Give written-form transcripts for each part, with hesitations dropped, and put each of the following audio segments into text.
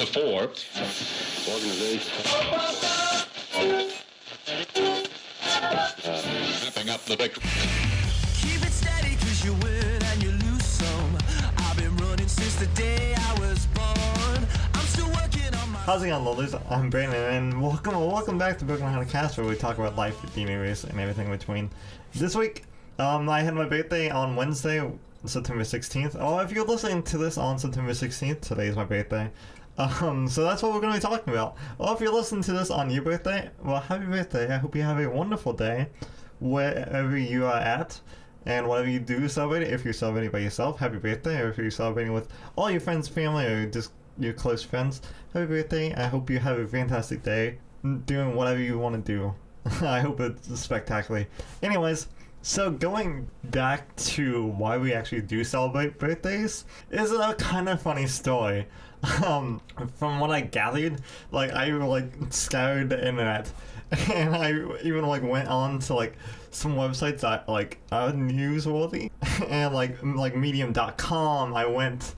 to 4. Organization. Wrapping up the victory. Keep it steady cause you win and you lose some. I've been running since the day I was born. I'm still working on my... How's it going, Lollies? I'm Brandon, and welcome back to Broken Hearted Cast, where we talk about life, the universe, and everything in between. This week, I had my birthday on Wednesday, September 16th. Oh, if you're listening to this on September 16th, today is my birthday. So that's what we're going to be talking about. Well, if you're listening to this on your birthday, well, happy birthday. I hope you have a wonderful day, wherever you are at, and whatever you do celebrate. If you're celebrating by yourself, happy birthday. Or if you're celebrating with all your friends, family, or just your close friends, happy birthday. I hope you have a fantastic day doing whatever you want to do. I hope it's spectacular. Anyways, so going back to why we actually do celebrate birthdays is a kind of funny story. From what I gathered, I scoured the internet, and I even went on to some websites that are newsworthy, and like Medium.com. I went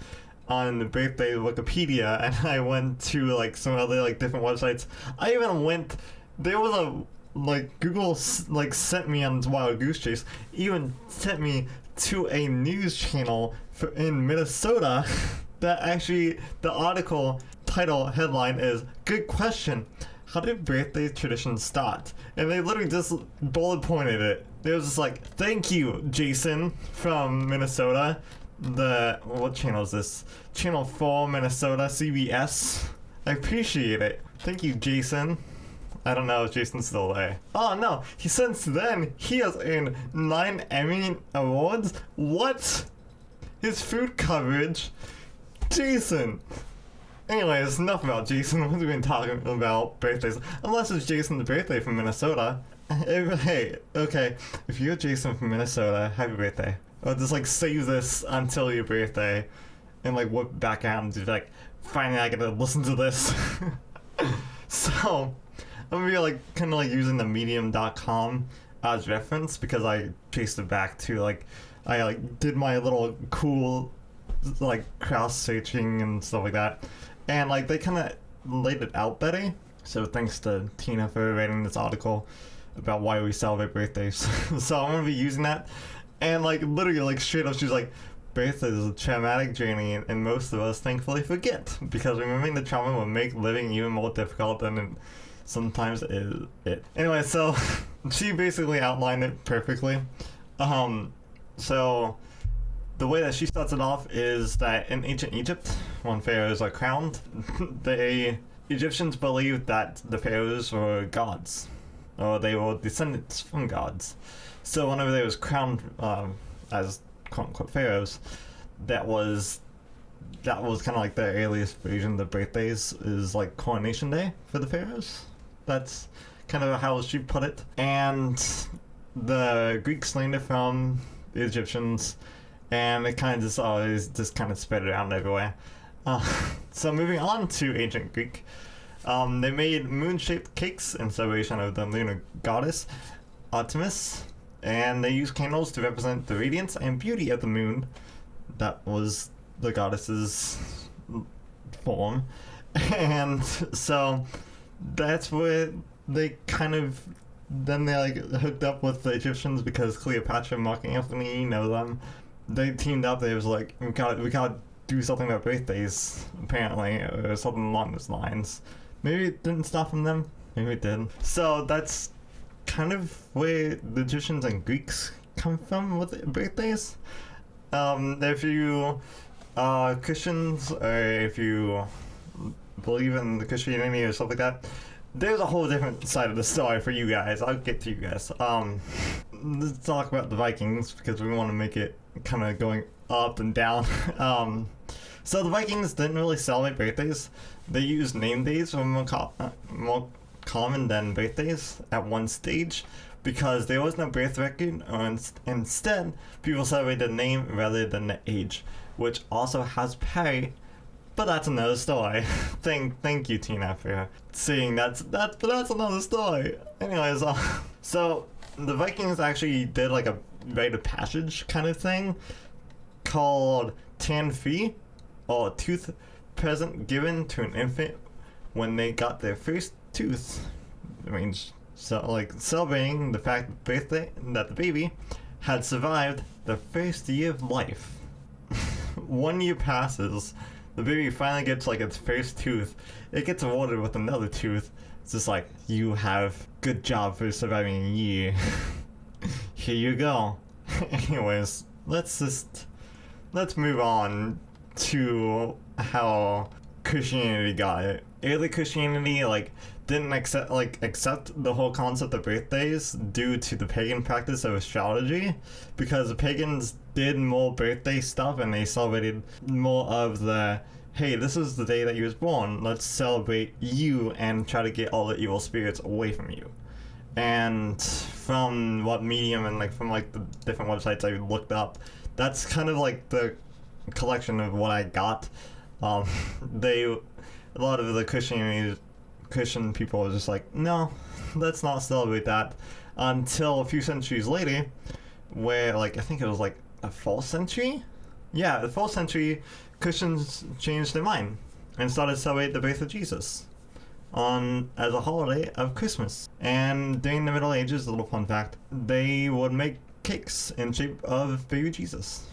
on the birthday Wikipedia, and I went to some other different websites. I even went. There was a Google sent me on this wild goose chase. Even sent me to a news channel in Minnesota. That actually, the article title headline is "Good question. How did birthday traditions start?" And they literally just bullet pointed it. It was just "Thank you, Jason from Minnesota." What channel is this? Channel 4 Minnesota, CBS. I appreciate it. Thank you, Jason. I don't know if Jason's still there. Oh no, since then he has earned 9 Emmy Awards. What? His food coverage. Jason. Anyways, enough about Jason. We've been talking about birthdays. Unless it's Jason's birthday from Minnesota. Hey, okay. If you're Jason from Minnesota, happy birthday. Or just save this until your birthday. And whip back out and just finally I get to listen to this. So, I'm gonna be kind of using the Medium.com as reference because I traced it back to I did my little cool cross searching and stuff like that, and they kind of laid it out better. So thanks to Tina for writing this article about why we celebrate birthdays. So I'm gonna be using that, and literally straight up she's birthday is a traumatic journey, and most of us thankfully forget because remembering the trauma will make living even more difficult than it sometimes is. Anyway, so she basically outlined it perfectly. So the way that she starts it off is that in ancient Egypt, when pharaohs are crowned, the Egyptians believed that the pharaohs were gods, or they were descendants from gods. So whenever they was crowned as quote-unquote pharaohs, that was kind of the earliest version of the birthdays is coronation day for the pharaohs. That's kind of how she put it. And the Greeks learned it from the Egyptians, and it kind of just always kind of spread around everywhere. So moving on to ancient Greek, they made moon-shaped cakes in celebration of the lunar goddess Artemis, and they used candles to represent the radiance and beauty of the moon. That was the goddess's form, and so that's where they kind of then they hooked up with the Egyptians because Cleopatra and Mark Antony, you know them. They teamed up. They was we gotta do something about birthdays, apparently, or something along those lines. Maybe it didn't stop from them. Maybe it did. So that's kind of where the Egyptians and Greeks come from with birthdays. If you are Christians, or if you believe in the Christianity or stuff like that, there's a whole different side of the story for you guys. I'll get to you guys. Let's talk about the Vikings because we want to make it kind of going up and down. So the Vikings didn't really celebrate birthdays. They used name days, were more common than birthdays at one stage because there was no birth record, or instead people celebrated the name rather than the age, which also has pay. But that's another story. Thank you, Tina, for seeing that. But that's another story. Anyways, so the Vikings actually did a rite of passage kind of thing called Tan Fi, or Tooth present given to an infant when they got their first tooth. I mean, so like celebrating the fact that the baby had survived the first year of life. 1 year passes, the baby finally gets like its first tooth. It gets awarded with another tooth. It's just like, you have good job for surviving a year. Here you go. Anyways, let's move on to how Christianity got it. Early Christianity didn't accept the whole concept of birthdays due to the pagan practice of astrology, because the pagans did more birthday stuff and they celebrated more of the, hey, this is the day that you was born, let's celebrate you and try to get all the evil spirits away from you. And from what Medium and from the different websites I looked up, that's kind of the collection of what I got. A lot of the Christian people were just like, no, let's not celebrate that, until a few centuries later, where I think it was the 4th century? Yeah, the 4th century, Christians changed their mind and started celebrating the birth of Jesus as a holiday of Christmas. And during the Middle Ages, a little fun fact, they would make cakes in shape of baby Jesus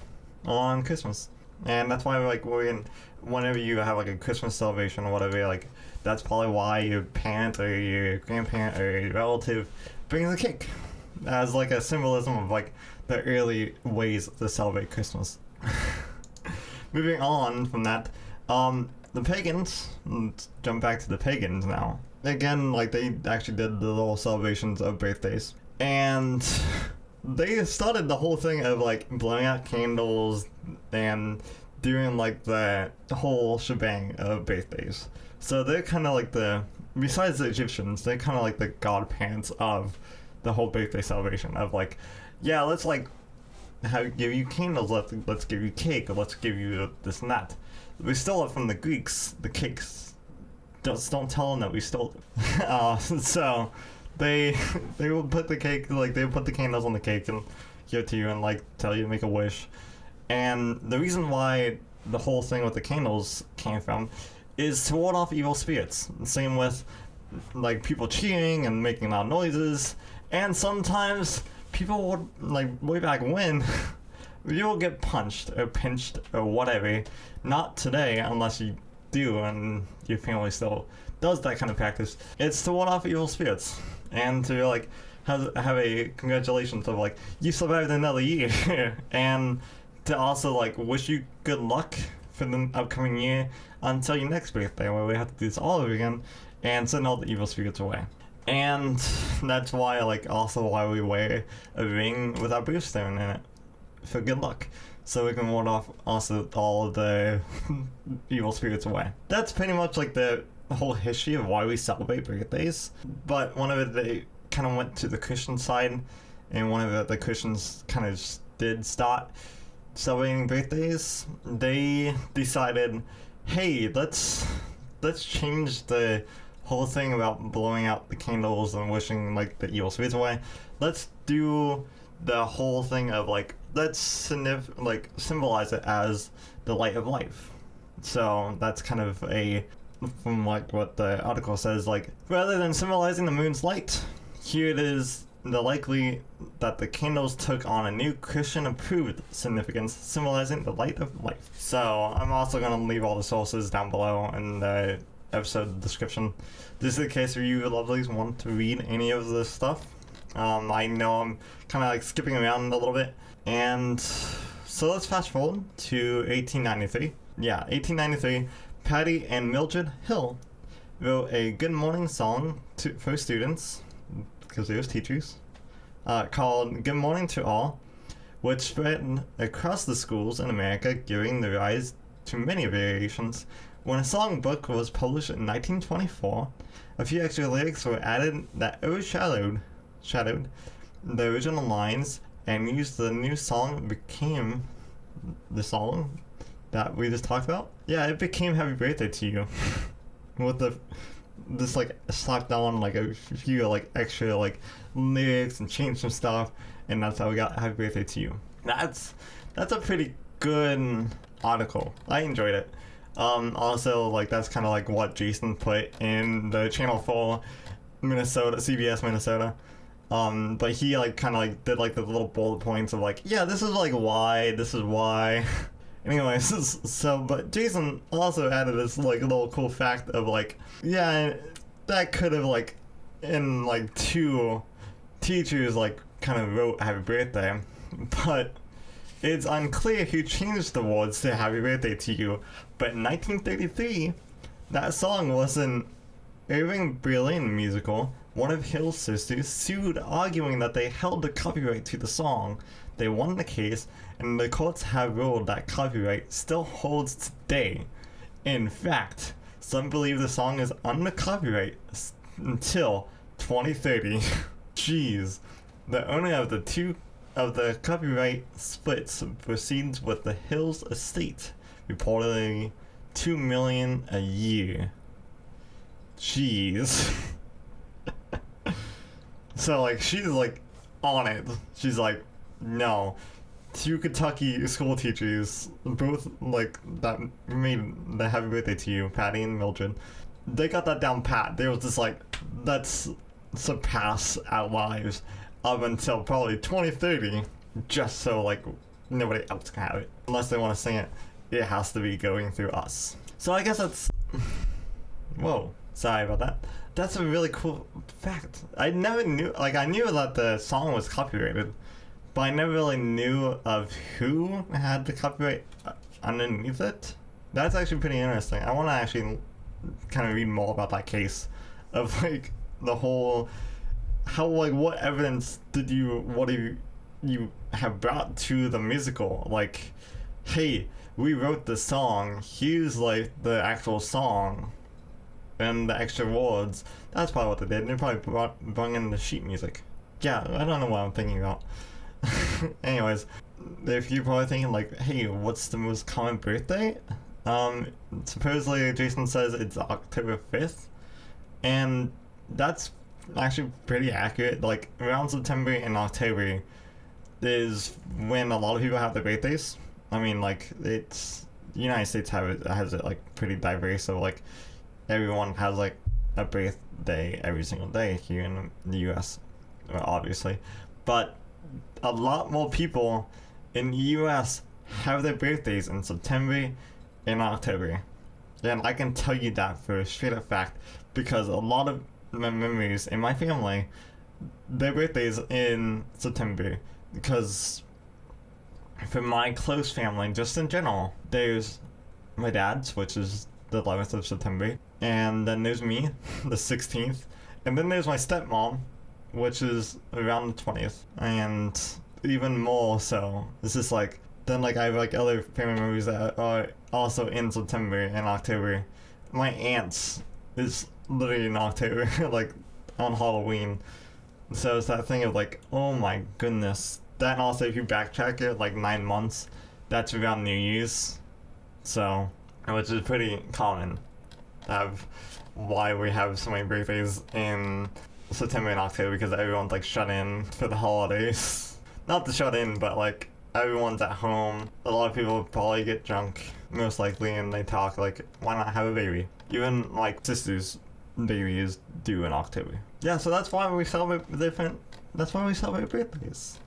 on Christmas. And that's why whenever you have a Christmas celebration or whatever, that's probably why your parent or your grandparent or your relative brings a cake as a symbolism of the early ways to celebrate Christmas. Moving on from that, the pagans, let's jump back to the pagans now. Again, they actually did the little celebrations of birthdays. And they started the whole thing of blowing out candles and doing the whole shebang of birthdays. So they're kind of besides the Egyptians, they're kind of the godparents of the whole birthday celebration of yeah, let's give you candles, let's give you cake, or let's give you this and that. We stole it from the Greeks, the cakes. Just don't tell them that we stole it. So they will put the cake, they would put the candles on the cake and give it to you and tell you to make a wish. And the reason why the whole thing with the candles came from is to ward off evil spirits. Same with people cheering and making loud noises. And sometimes people would, way back when, you will get punched or pinched or whatever. Not today, unless you do and your family still does that kind of practice. It's to ward off evil spirits and to have a congratulations of you survived another year. And to also wish you good luck for the upcoming year until your next birthday, where we have to do this all over again and send all the evil spirits away. And that's why also why we wear a ring with our birthstone in it, for good luck, so we can ward off also all of the evil spirits away. That's pretty much the whole history of why we celebrate birthdays. But whenever they kind of went to the Christian side, and whenever the Christians kind of did start celebrating birthdays, they decided, hey, let's change the whole thing about blowing out the candles and wishing the evil spirits away. Let's do the whole thing of let's symbolize it as the light of life. So that's kind of from what the article says, rather than symbolizing the moon's light, here it is the likely that the candles took on a new Christian approved significance, symbolizing the light of life. So I'm also going to leave all the sources down below in the episode description. This is the case if you lovelies want to read any of this stuff. I know I'm kind of skipping around a little bit. And so let's fast forward to 1893. Yeah, 1893, Patty and Mildred Hill wrote a good morning song for students, because they was teachers, called Good Morning to All, which spread across the schools in America, giving the rise to many variations. When a songbook was published in 1924, a few extra lyrics were added that overshadowed the original lines, and used the new song became the song that we just talked about. Yeah, it became Happy Birthday to You. With this slapped on a few extra lyrics and changed some stuff, and that's how we got Happy Birthday to You. That's a pretty good article. I enjoyed it. Also, like, that's kind of like what Jason put in the Channel 4 Minnesota, CBS Minnesota. But he, like, kind of, like, did, like, the little bullet points of, like, yeah, this is, like, why, this is why. Anyways, so, but Jason also added this, like, little cool fact of, like, yeah, that could have, like, in, like, 2 teachers, like, kind of wrote Happy Birthday, but it's unclear who changed the words to Happy Birthday to You. But in 1933, that song was an Irving Berlin musical. One of Hill's sisters sued, arguing that they held the copyright to the song. They won the case, and the courts have ruled that copyright still holds today. In fact, some believe the song is under copyright until 2030. Jeez. The owner of the copyright splits proceeds with the Hills estate, reportedly $2 million a year. Jeez. So, like, she's, like, on it. She's like, no. 2 Kentucky school teachers, both, like, that made the Happy Birthday to You, Patty and Mildred, they got that down pat. They was just like, let's surpass our lives up until probably 2030, just so, like, nobody else can have it. Unless they want to sing it, it has to be going through us. So I guess that's... Whoa, sorry about that. That's a really cool fact. I never knew, like, I knew that the song was copyrighted, but I never really knew of who had the copyright underneath it. That's actually pretty interesting. I want to actually kind of read more about that case of, like, the whole... How, like, what evidence did you have brought to the musical? Like, hey, we wrote the song, here's, like, the actual song and the extra words. That's probably what they did. They probably brought in the sheet music. Yeah, I don't know what I'm thinking about. Anyways, if you're probably thinking, like, hey, what's the most common birthday? Supposedly Jason says it's October 5th, and that's actually pretty accurate. Like, around September and October is when a lot of people have their birthdays. I mean, like, it's United States has it like pretty diverse, so, like, everyone has, like, a birthday every single day here in the US, obviously, but a lot more people in the US have their birthdays in September and October, and I can tell you that for a straight up fact, because a lot of my memories in my family, their birthdays in September, because for my close family, just in general, there's my dad's, which is the 11th of September, and then there's me, the 16th, and then there's my stepmom, which is around the 20th, and even more so, it's just like, then, like, I have, like, other family members that are also in September and October. My aunt's is literally in October, like, on Halloween. So it's that thing of, like, oh my goodness. Then also, if you backtrack it, like, 9 months, that's around New Year's. So, which is pretty common to have why we have so many birthdays in September and October, because everyone's, like, shut in for the holidays. Not to shut in, but, like, everyone's at home. A lot of people probably get drunk, most likely, and they talk, like, why not have a baby? Even, like, sisters' babies due in October. Yeah, so that's why we celebrate birthdays.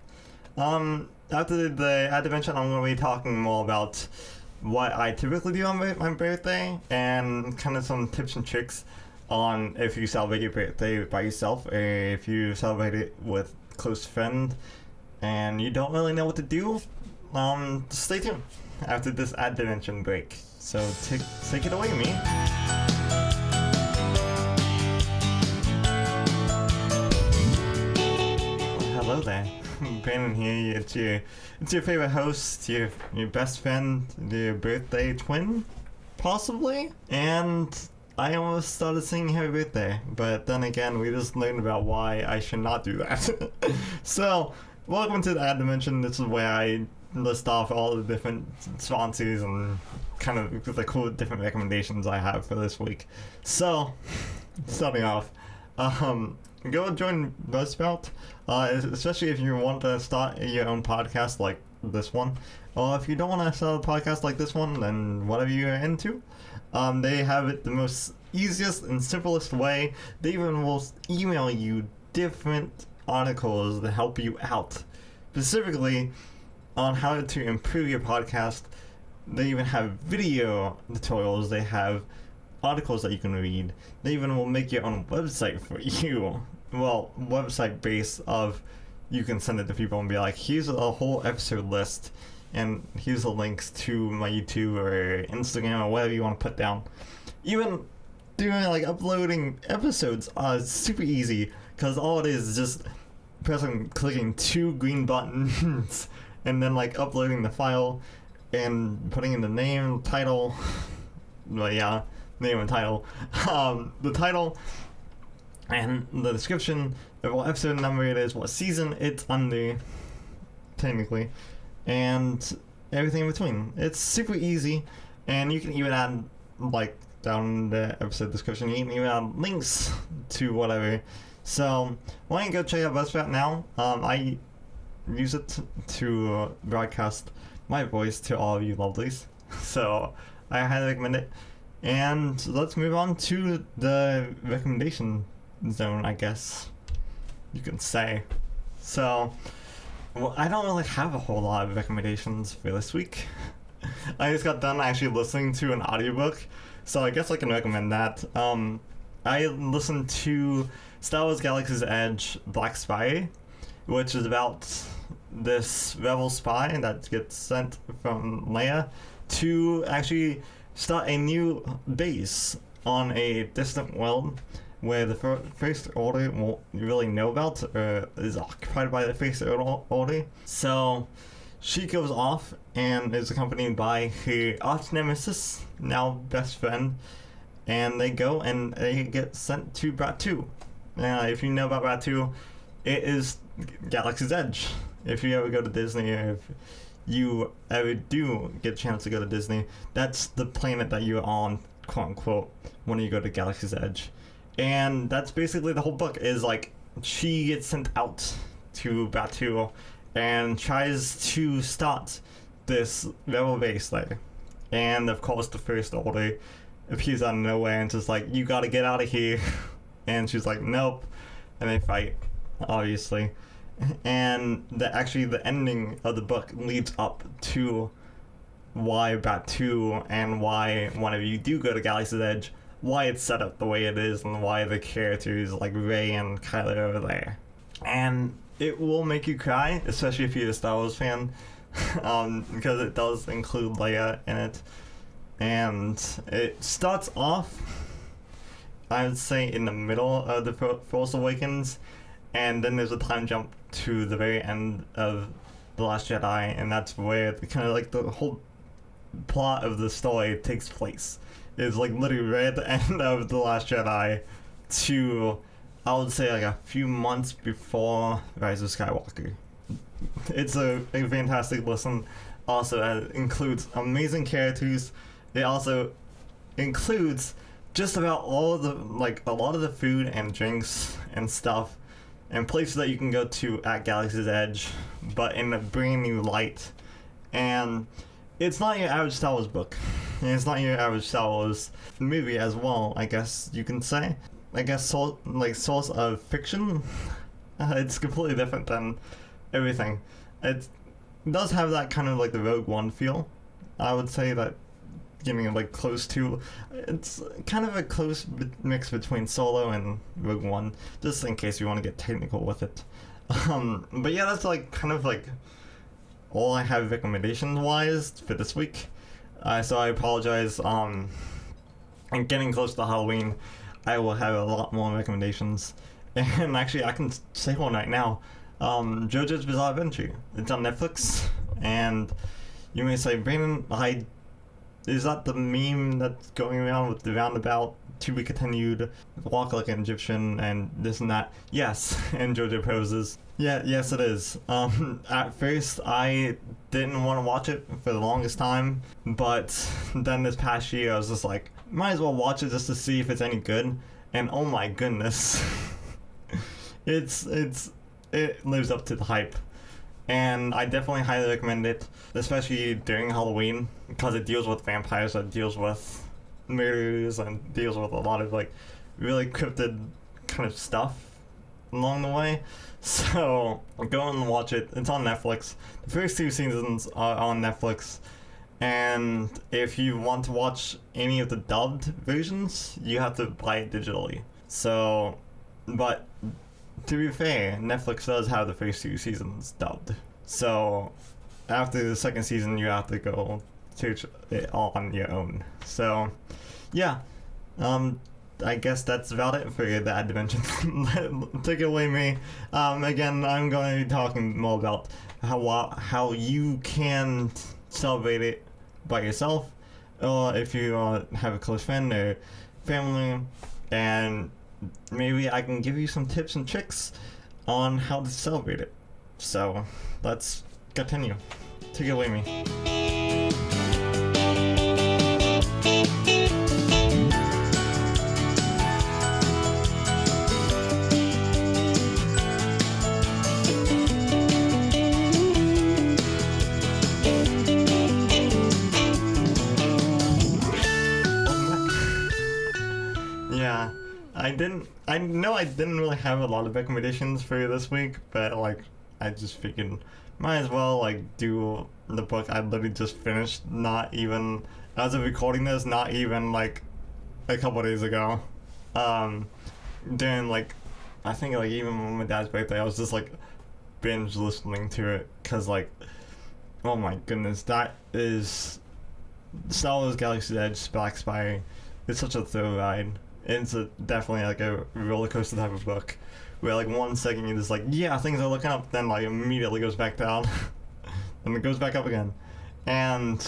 After the adventure, I'm going to be talking more about what I typically do on my birthday, and kind of some tips and tricks on if you celebrate your birthday by yourself, or if you celebrate it with a close friend, and you don't really know what to do. Stay tuned after this ad dimension break. So take it away, me. Hello there, Brandon here. It's your favorite host, your best friend, your birthday twin, possibly. And I almost started singing Happy Birthday, but then again, we just learned about why I should not do that. So, welcome to the ad dimension. This is where I list off all the different sponsors and kind of the cool different recommendations I have for this week. So, starting off, go join Buzzsprout, especially if you want to start your own podcast, like this one. Or if you don't want to start a podcast like this one, then whatever you're into, they have it the most easiest and simplest way. They even will email you different articles to help you out, specifically on how to improve your podcast. They even have video tutorials. They have articles that you can read. They even will make your own website for you. Well, website base of, you can send it to people and be like, here's a whole episode list, and here's the links to my YouTube or Instagram or whatever you want to put down. Even doing like uploading episodes is super easy, because all it is just clicking 2 green buttons and then like uploading the file and putting in the name, title, well, yeah, name and title, the title and the description of what episode number it is, what season it's under, technically, and everything in between. It's super easy, and you can even add, like, down in the episode description, you can even add links to whatever. So why don't you go check out Buzzsprout now? I use it to broadcast my voice to all of you lovelies, so I highly recommend it. And let's move on to the recommendation zone, I guess you can say. So, well, I don't really have a whole lot of recommendations for this week. I just got done actually listening to an audiobook, so I guess I can recommend that. I listened to Star Wars Galaxy's Edge Black Spy, which is about this rebel spy that gets sent from Leia to actually start a new base on a distant world where the First Order won't really know about, or is occupied by the First Order. So she goes off and is accompanied by her arch nemesis, now best friend, and they go and they get sent to Batu. If you know about Batu, it is Galaxy's Edge. If you ever go to Disney, or if you ever do get a chance to go to Disney, that's the planet that you're on, quote unquote, when you go to Galaxy's Edge. And that's basically the whole book, is like, she gets sent out to Batu and tries to start this rebel base there. And of course the First Order appears out of nowhere and just like, you gotta get out of here. And she's like, nope. And they fight, obviously. And the ending of the book leads up to why Batu, and why whenever you do go to Galaxy's Edge, why it's set up the way it is, and why the characters like Rey and Kylo are there. And it will make you cry, especially if you're a Star Wars fan, because it does include Leia in it. And it starts off, I would say, in the middle of the Force Awakens, and then there's a time jump to the very end of The Last Jedi, and that's where kind of like the whole plot of the story takes place. It's like literally right at the end of The Last Jedi to, I would say, like a few months before Rise of Skywalker. It's a fantastic listen. Also, it includes amazing characters. It also includes just about all of the, like, a lot of the food and drinks and stuff and places that you can go to at Galaxy's Edge, but in a brand new light. And it's not your average Star Wars book. And it's not your average Star Wars movie as well, I guess you can say. I guess source of fiction. It's completely different than everything. It does have that kind of like the Rogue One feel. I would say that getting like close to, it's kind of a close mix between Solo and Rogue One, just in case you want to get technical with it. But yeah, that's like kind of like all I have recommendation wise for this week. So I apologize. And getting close to Halloween, I will have a lot more recommendations. And actually, I can say one right now. JoJo's Bizarre Adventure. It's on Netflix, and you may say, Brandon, is that the meme that's going around with the roundabout, to be continued, walk like an Egyptian, and this and that? Yes, and JoJo poses. Yeah, yes it is. At first, I didn't want to watch it for the longest time, but then this past year, I was just like, might as well watch it just to see if it's any good, and oh my goodness. It lives up to the hype. and I definitely highly recommend it, especially during Halloween, because it deals with vampires, it deals with murders, and deals with a lot of like really cryptid kind of stuff along the way. So go and watch it. It's on Netflix. The first 2 seasons are on Netflix, and if you want to watch any of the dubbed versions, you have to buy it digitally. So, but to be fair, Netflix does have the first 2 seasons dubbed. So after the second season, you have to go search it on your own. So yeah, I guess that's about it for the ad dimension. Take it away, me. Again, I'm going to be talking more about how you can celebrate it by yourself, or if you have a close friend or family, and maybe I can give you some tips and tricks on how to celebrate it. So let's continue. Take it away, me. Yeah, I know I didn't really have a lot of recommendations for this week, but like I just figured might as well like do the book I literally just finished, not even as of recording this, not even like a couple days ago. Then like I think like even on my dad's birthday I was just like binge listening to it, cause like oh my goodness, that is Star Wars Galaxy's Edge Black Spire. It's such a thrill ride. It's definitely like a roller coaster type of book, where like 1 second you're just like, yeah, things are looking up, then like immediately goes back down, and it goes back up again, and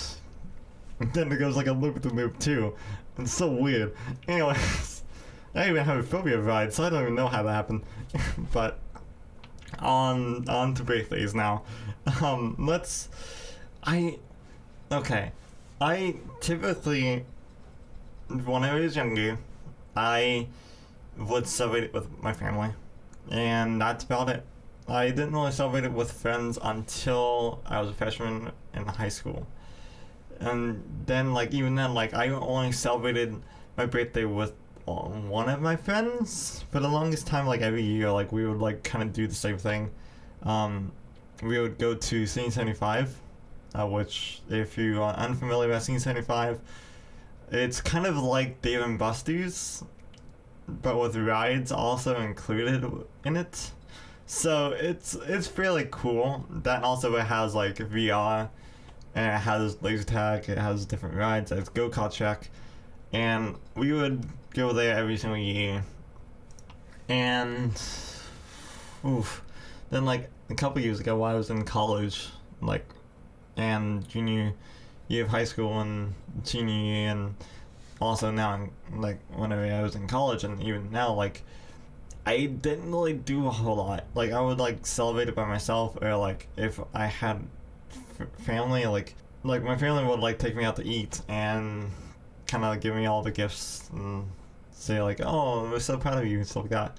then it goes like a loop-de-loop too. It's so weird. Anyways, I even have a phobia of rides, so I don't even know how that happened. But on to birthdays now. I typically, when I was younger, I would celebrate it with my family, and that's about it. I didn't really celebrate it with friends until I was a freshman in high school. And then, like, even then, like, I only celebrated my birthday with one of my friends for the longest time. Like, every year, like, we would, like, kind of do the same thing. We would go to Scene 75, which, if you are unfamiliar with Scene 75, it's kind of like Dave and Buster's, but with rides also included in it. So it's fairly cool. That also it has like VR, and it has laser tag, it has different rides, it's go-kart track, and we would go there every single year. And then like a couple years ago while I was in college, like, and junior year of high school and senior year, and also now like whenever I was in college, and even now, like I didn't really do a whole lot. Like I would like celebrate it by myself, or like if I had family, like my family would like take me out to eat and kind of give me all the gifts and say like, oh, we're so proud of you and stuff like that.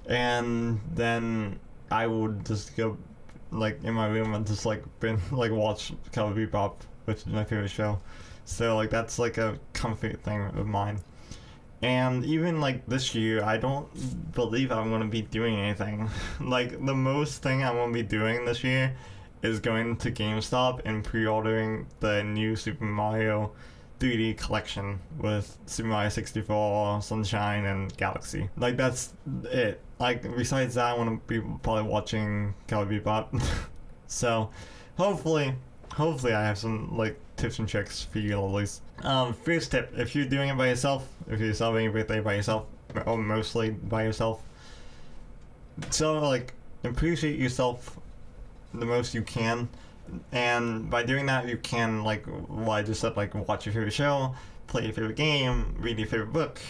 And then I would just go like in my room and just like watch Cowboy Bebop, which is my favorite show. So like that's like a comfort thing of mine. And even like this year, I don't believe I'm going to be doing anything. Like the most thing I'm going to be doing this year is going to GameStop and pre-ordering the new Super Mario 3D collection with Super Mario 64, Sunshine, and Galaxy. Like that's it. Like besides that, I want to be probably watching Cowboy Bebop. So hopefully I have some like tips and tricks for you at least. First tip, if you're doing it by yourself, if you're celebrating your birthday by yourself, or mostly by yourself, so like appreciate yourself the most you can, and by doing that you can, like what I just said, like watch your favorite show, play your favorite game, read your favorite book,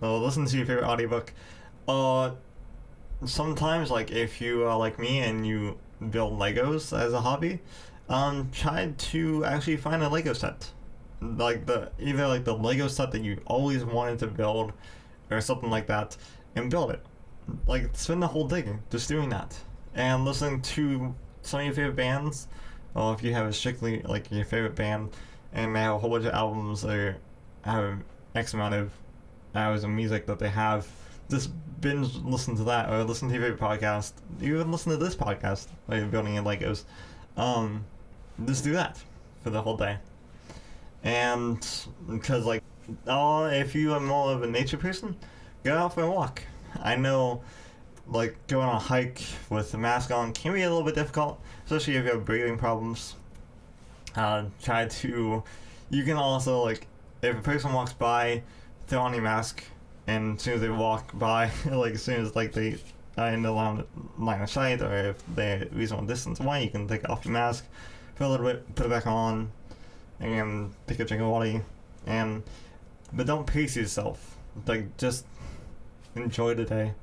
or listen to your favorite audiobook. Sometimes like if you are like me and you build Legos as a hobby, try to actually find a Lego set, like either like the Lego set that you always wanted to build or something like that, and build it. Like spend the whole day just doing that and listening to some of your favorite bands, or if you have a strictly like your favorite band and they have a whole bunch of albums or have X amount of hours of music that they have, just binge listen to that, or listen to your favorite podcast. Even listen to this podcast while you're building your Legos. Just do that for the whole day. And because like, if you are more of a nature person, go out for a walk. I know, like, going on a hike with the mask on can be a little bit difficult, especially if you have breathing problems. You can also, like, if a person walks by, throw on your mask, and as soon as they walk by, like, as soon as, like, they are in the line of sight, or if they're reasonable distance away, you can take off your mask for a little bit, put it back on, and take a drink of water, but don't pace yourself. Like, just enjoy the day.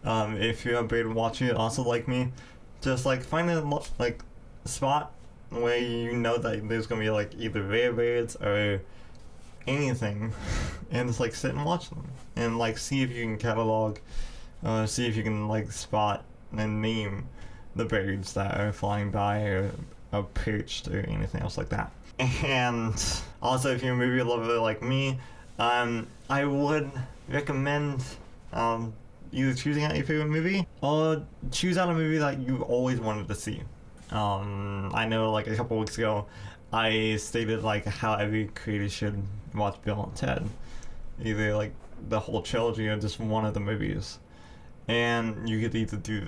If you're a bird watcher, also like me, just like find a like spot where you know that there's gonna be like either rare birds or anything, and just like sit and watch them and like see if you can catalog, see if you can like spot and name the birds that are flying by or are perched or anything else like that. And also, if you're a movie lover like me, I would recommend either choosing out your favorite movie or choose out a movie that you've always wanted to see. I know like a couple weeks ago I stated like how every creator should watch Bill and Ted, either like the whole trilogy or just one of the movies, and you could either do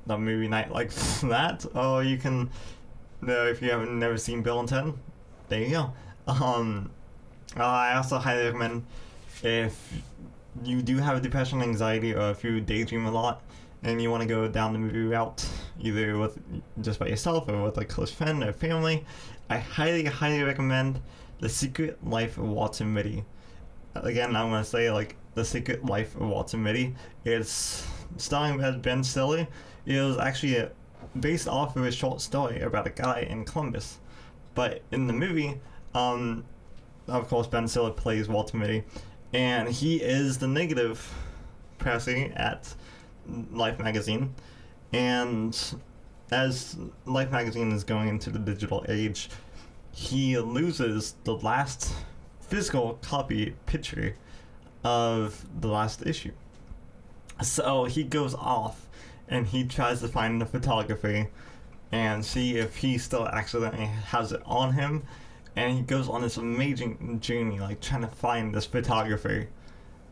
the movie night like that, or you can, if you haven't never seen Bill and Ted, there you go. I also highly recommend, if you do have depression, anxiety, or if you daydream a lot and you want to go down the movie route, either with just by yourself or with a close friend or family, I highly recommend The Secret Life of Walter Mitty. Again, I'm going to say like The Secret Life of Walter Mitty. It's starring Ben Stiller. It was actually based off of a short story about a guy in Columbus. But in the movie, of course, Ben Stiller plays Walter Mitty, and he is the negative pressing at Life magazine. And as Life magazine is going into the digital age, he loses the last physical copy picture of the last issue. So he goes off and he tries to find the photography and see if he still accidentally has it on him. And he goes on this amazing journey, like trying to find this photographer.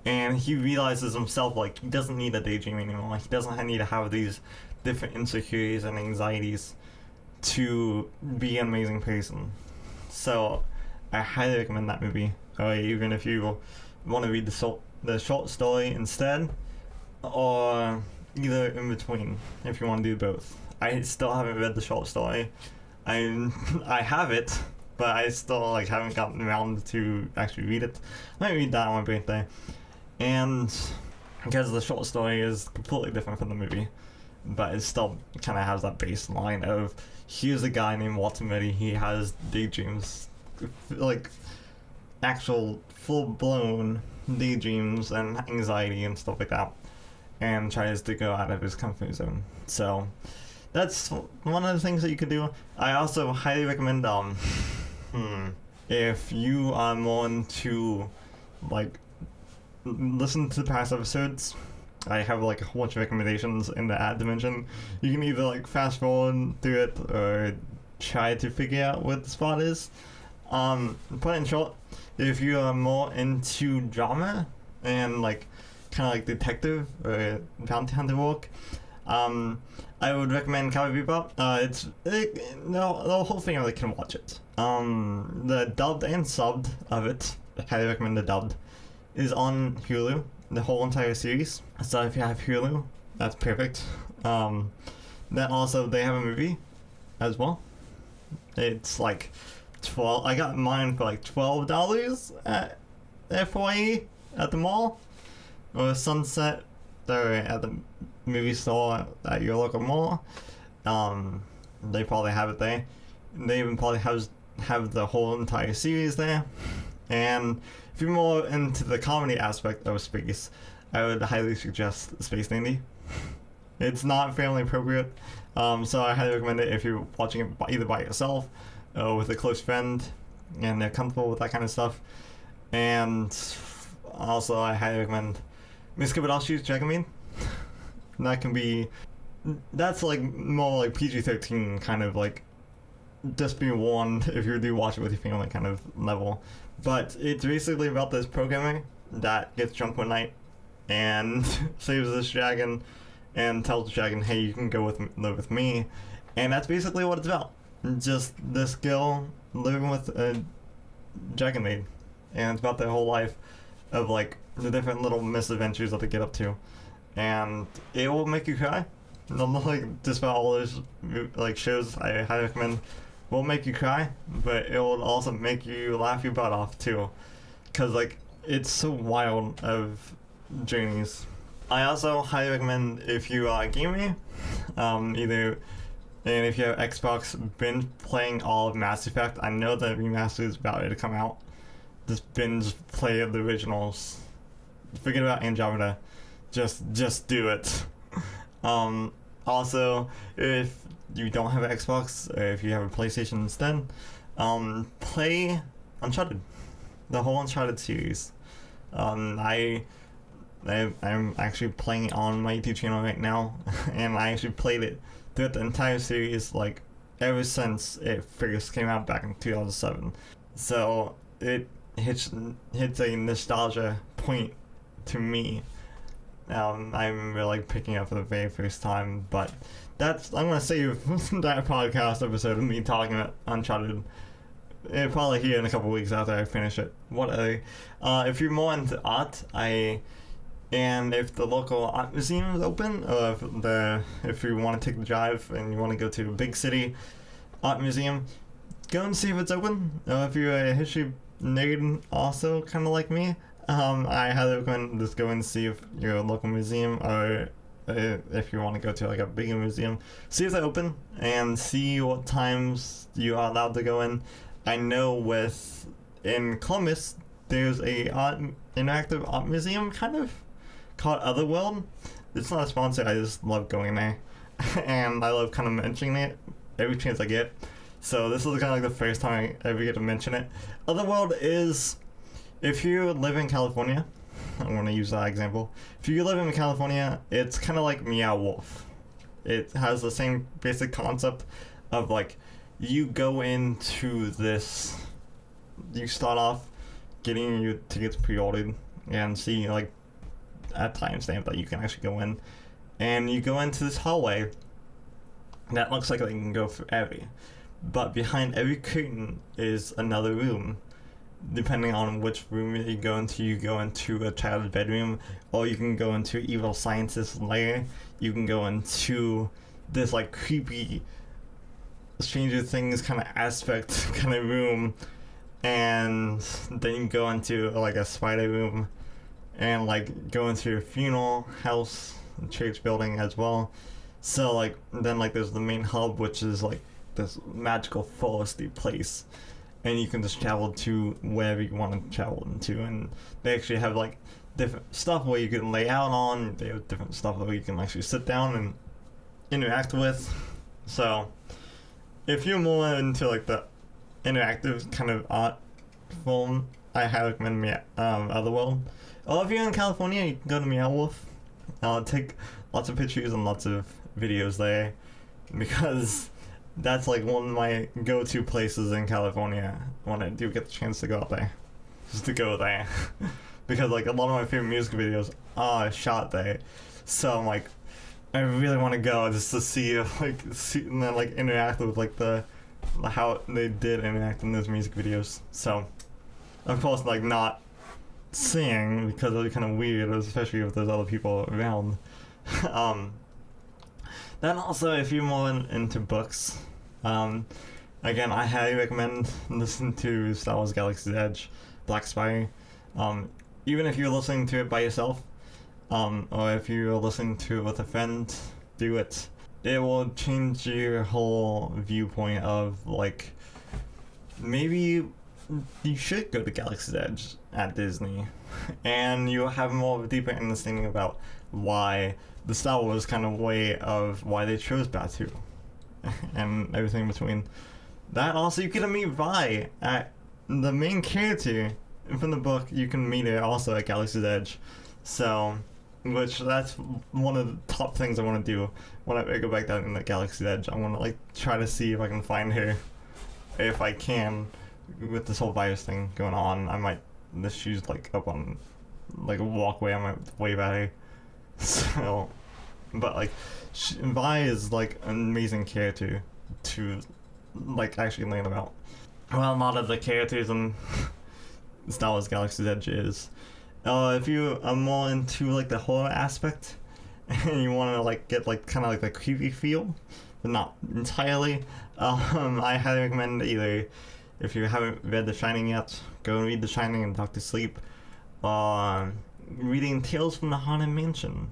And he realizes himself, like, he doesn't need a daydream anymore. He doesn't need to have these different insecurities and anxieties to be an amazing person. So I highly recommend that movie. Even if you want to read the short story instead, or either in between, if you want to do both. I still haven't read the short story. I have it, but I still like haven't gotten around to actually read it. I might read that on my birthday. And because the short story is completely different from the movie, but it still kind of has that baseline of, here's a guy named Walter Mitty, he has daydreams, like actual full-blown daydreams and anxiety and stuff like that, and tries to go out of his comfort zone. So that's one of the things that you could do. I also highly recommend if you are more into like listen to the past episodes, I have like a whole bunch of recommendations in the ad dimension. You can either like fast forward through it or try to figure out what the spot is. But in short, if you are more into drama and like kind of like detective or bounty hunter work, I would recommend Cowboy Bebop. The whole family can watch it. The dubbed and subbed of it, I highly recommend the dubbed, is on Hulu, the whole entire series. So if you have Hulu, that's perfect. Then also they have a movie as well. It's like I got mine for like $12 at FYE at the mall, or Sunset, or at the movie store at your local mall. They probably have it there. They even probably have the whole entire series there. And if you're more into the comedy aspect of space, I would highly suggest Space Dandy. It's not family appropriate, so I highly recommend it if you're watching it either by yourself or with a close friend and they're comfortable with that kind of stuff. And also, I highly recommend Miss Kobayashi Dragon. That can be, that's like more like PG-13 kind of like, just be warned if you do watch it with your family kind of level. But it's basically about this programmer that gets drunk one night and saves this dragon and tells the dragon, hey, you can go live with me. And that's basically what it's about. Just this girl living with a dragon maid. And it's about their whole life of like the different little misadventures that they get up to. And it will make you cry. Like just about all those like shows I highly recommend will make you cry, but it will also make you laugh your butt off too. Cause like it's so wild of journeys. I also highly recommend if you are a gamer, either, and if you have Xbox, binge playing all of Mass Effect. I know the remaster is about ready to come out. Just binge play the originals. Forget about Andromeda. Just do it. Also, if you don't have an Xbox, or if you have a PlayStation instead, play Uncharted. The whole Uncharted series. I'm actually playing it on my YouTube channel right now, and I actually played it throughout the entire series, like, ever since it first came out back in 2007. So, it hits a nostalgia point to me. I'm really like picking up for the very first time, but I'm gonna save that podcast episode of me talking about Uncharted. It'll probably here in a couple weeks after I finish it. If you're more into art, and if the local art museum is open, or if you want to take the drive and you want to go to a big city art museum, go and see if it's open. If you're a history nerd also, kind of like me, I highly recommend just go and see if your local museum, or if you want to go to like a bigger museum, see if they're open and see what times you are allowed to go in. I know in Columbus, there's a interactive art museum kind of called Otherworld. It's not a sponsor, I just love going there. And I love kind of mentioning it every chance I get. So this is kind of like the first time I ever get to mention it. Otherworld is, if you live in California, I'm going to use that example. If you live in California, it's kind of like Meow Wolf. It has the same basic concept of like, you go into this, you start off getting your tickets pre-ordered and see like a timestamp that you can actually go in, and you go into this hallway that looks like it can go forever, but behind every curtain is another room. Depending on which room you go into a child's bedroom, or you can go into evil scientist's lair. You can go into this like creepy Stranger Things kind of aspect kind of room, and then you go into like a spider room, and like go into a funeral house, church building as well. So like then like there's the main hub, which is like this magical foresty place, and you can just travel to wherever you want to travel into. And they actually have like different stuff where you can lay out on. They have different stuff where you can actually sit down and interact with. So if you're more into like the interactive kind of art form, I highly recommend Otherworld. Or if you're in California, you can go to Meow Wolf. Take lots of pictures and lots of videos there, because that's like one of my go-to places in California when I do get the chance to go out there. Just to go there. Because like a lot of my favorite music videos are shot there. So I'm like, I really want to go just to see and then like interact with like the how they did interact in those music videos. So of course like not sing, because it'd be kind of weird, especially if there's other people around. Then also, if you're more into books, again, I highly recommend listening to Star Wars Galaxy's Edge, Black Spire. Even if you're listening to it by yourself, or if you're listening to it with a friend, do it. It will change your whole viewpoint of like, maybe you should go to Galaxy's Edge at Disney, and you'll have more of a deeper understanding about why the Star Wars kind of way of why they chose Batuu, and everything in between. That also, you get to meet Vi, at the main character from the book. You can meet her also at Galaxy's Edge, so which that's one of the top things I want to do when I go back down in the Galaxy's Edge. I want to like try to see if I can find her, if I can. With this whole virus thing going on, I might, this she's like up on like a walkway, I might wave at her. So, but like, Vi is like an amazing character to like actually learn about. Well, a lot of the characters in Star Wars Galaxy's Edge is, if you are more into like the horror aspect and you want to like get like kind of like the creepy feel, but not entirely, I highly recommend either, if you haven't read The Shining yet, go and read The Shining and Doctor Sleep, reading Tales from the Haunted Mansion,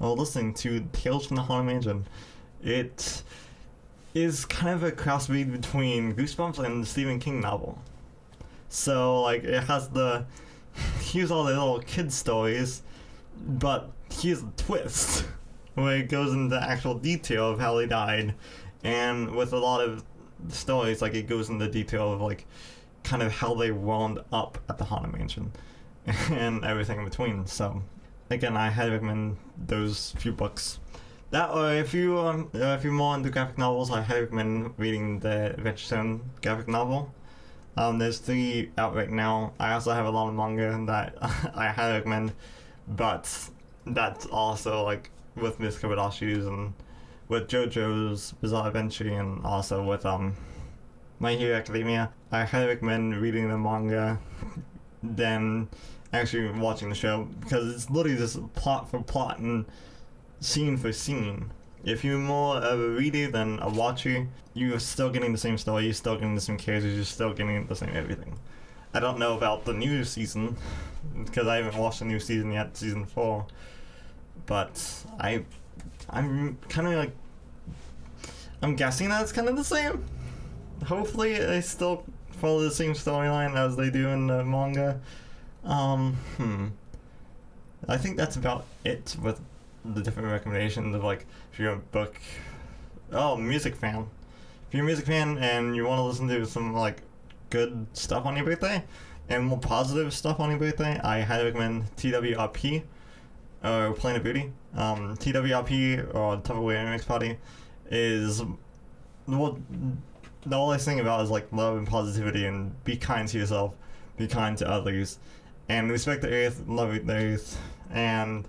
or listening to Tales from the Haunted Mansion. It is kind of a crossbreed between Goosebumps and the Stephen King novel. So, like, it has here's all the little kid stories, but here's the twist, where it goes into actual detail of how they died, and with a lot of stories, like, it goes into detail of, like, kind of how they wound up at the Haunted Mansion, and everything in between. So, again, I highly recommend those few books. That, or if you're more into graphic novels, I highly recommend reading the Adventure Zone graphic novel. There's 3 out right now. I also have a lot of manga that I highly recommend, but that's also like with Miss Kabadashi's and with JoJo's Bizarre Adventure, and also with My Hero Academia. I highly recommend reading the manga than actually watching the show, because it's literally just plot for plot and scene for scene. If you're more of a reader than a watcher, you're still getting the same story, you're still getting the same characters, you're still getting the same everything. I don't know about the new season, because I haven't watched the new season yet, season 4, but I'm kind of like, I'm guessing that it's kind of the same. Hopefully they still follow the same storyline as they do in the manga. I think that's about it with the different recommendations of, like, if you're a music fan. If you're a music fan and you want to listen to some, like, good stuff on your birthday, and more positive stuff on your birthday, I highly recommend TWRP, or Planet Beauty. TWRP, or Tupperware Remix Party, is what all I sing about is, like, love and positivity, and be kind to yourself, be kind to others, and respect the earth, love the earth. And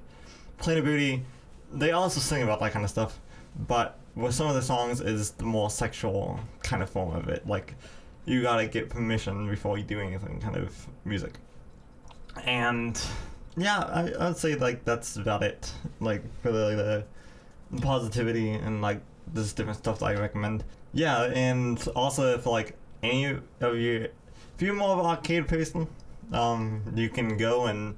Planet Beauty, they also sing about that kind of stuff, but with some of the songs is the more sexual kind of form of it, like, you gotta get permission before you do anything kind of music. And yeah, I would say, like, that's about it, like, for the positivity and, like, this different stuff that I recommend. Yeah, and also if, like, any of you, if you're more of an arcade person, you can go and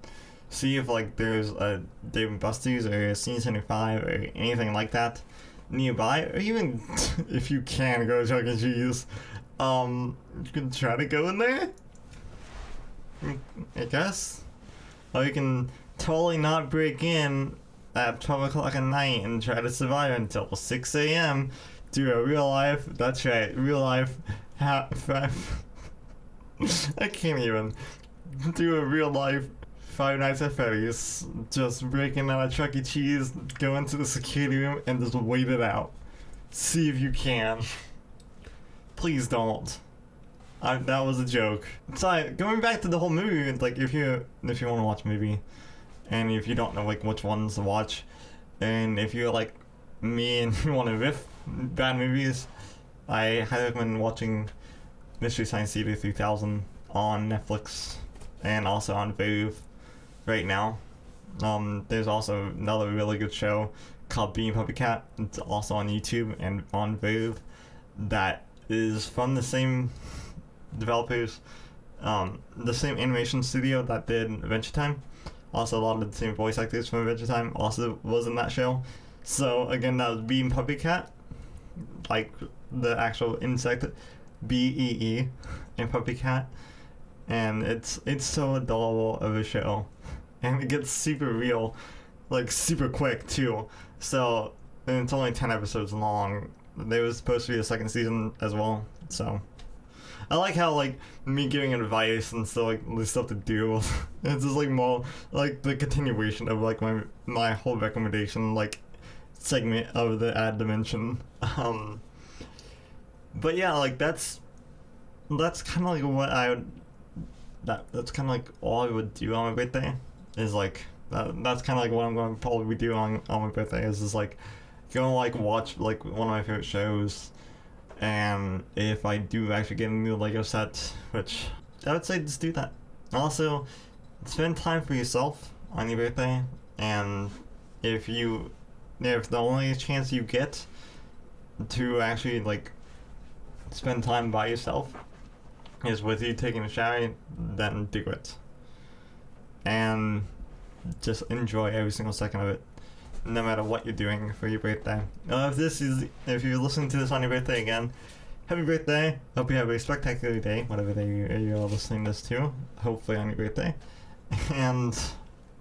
see if, like, there's a Dave & Buster's or a C75 or anything like that nearby, or even if you can go to Chuck E. Cheese, you can try to go in there, I guess. Or you can totally not break in at 12 o'clock at night and try to survive until 6 a.m. Do a real life, that's right, real life, I can't even, do a real life Five Nights at Freddy's, just breaking out of Chuck E. Cheese, go into the security room and just wait it out. See if you can. Please don't. That was a joke. So, going back to the whole movie, like, if you want to watch a movie, and if you don't know, like, which ones to watch, and if you're like me and you want to riff bad movies, I highly recommend watching Mystery Science Theater 3000 on Netflix, and also on Vove right now. There's also another really good show called Being Puppy Cat. It's also on YouTube and on Vove, that is from the same developers, the same animation studio that did Adventure Time. Also, a lot of the same voice actors from Adventure Time also was in that show. So again, that was Being Puppy Cat, like the actual insect, BEE, a puppy cat, and it's so adorable of a show, and it gets super real, like super quick too. So, and it's only 10 episodes long. There was supposed to be a second season as well, so I like how like me giving advice and stuff, like the stuff to do. It's just like more like the continuation of like my whole recommendation like segment of the ad dimension. But yeah, like that's kind of like what I would. That's kind of like all I would do on my birthday. Is like that's kind of like what I'm going to probably do on my birthday. Is just like go and like watch like one of my favorite shows. And if I do actually get a new Lego set, which I would say just do that. Also, spend time for yourself on your birthday, and if the only chance you get to actually like spend time by yourself is with you taking a shower, then do it. And just enjoy every single second of it, no matter what you're doing for your birthday. If you're listening to this on your birthday again, happy birthday. Hope you have a spectacular day, whatever day you're listening this to, hopefully on your birthday. And,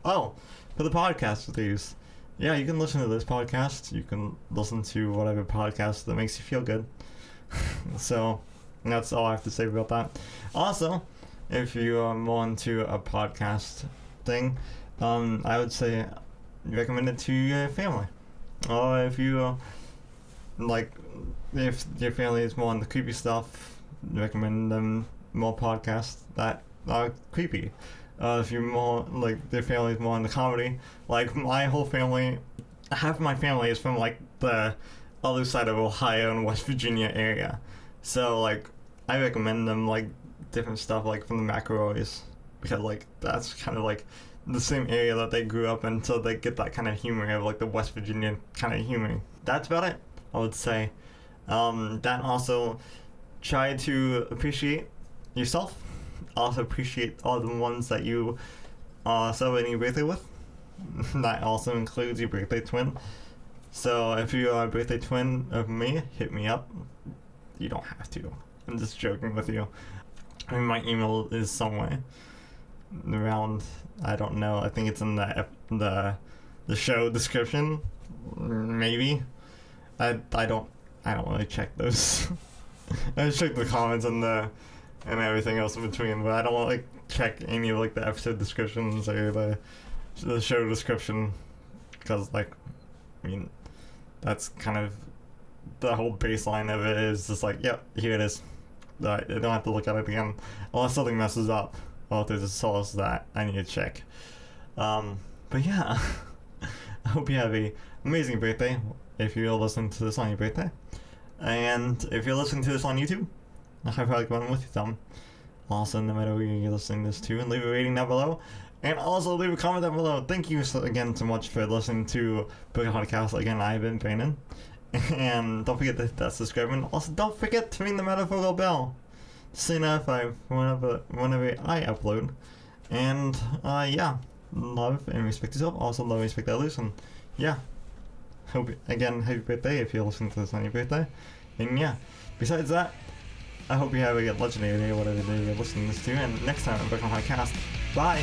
for the podcast reviews. Yeah, you can listen to this podcast. You can listen to whatever podcast that makes you feel good. So, that's all I have to say about that. Also, if you are more into a podcast thing, I would say recommend it to your family. Or if you if your family is more on the creepy stuff, recommend them more podcasts that are creepy. If you're more like your family is more on the comedy, like my whole family, half of my family is from like the other side of Ohio and West Virginia area, so like I recommend them like different stuff like from the McElroys, because like that's kind of like the same area that they grew up in, so they get that kind of humor of like the West Virginian kind of humor. That's about it, I would say. That also, try to appreciate yourself. Also appreciate all the ones that you are celebrating your birthday with. That also includes your birthday twin. So if you are a birthday twin of me, hit me up. You don't have to. I'm just joking with you. I mean, my email is somewhere around, I don't know, I think it's in the show description, maybe. I don't really check those. I just check the comments and everything else in between, but I don't like check any of like the episode descriptions or the show description, because like, I mean, that's kind of the whole baseline of it is just like, yep, here it is. I don't have to look at it again unless something messes up. Well, if there's a source that I need to check. But yeah, I hope you have a amazing birthday if you're listening to this on your birthday. And if you're listening to this on YouTube, I hope you like one with your thumb. Also, no matter who you're listening this to, and leave a rating down below. And also leave a comment down below. Thank you again so much for listening to Broken Podcast. Again, I've been Brandon. And don't forget to hit that subscribe button. Also, don't forget to ring the metaphorical bell to notify whenever I upload. And yeah, love and respect yourself. Also love and respect others. And yeah, happy birthday if you're listening to this on your birthday. And yeah, besides that, I hope you have a legendary day, whatever day you're listening to this to. And next time on Broken Podcast, bye.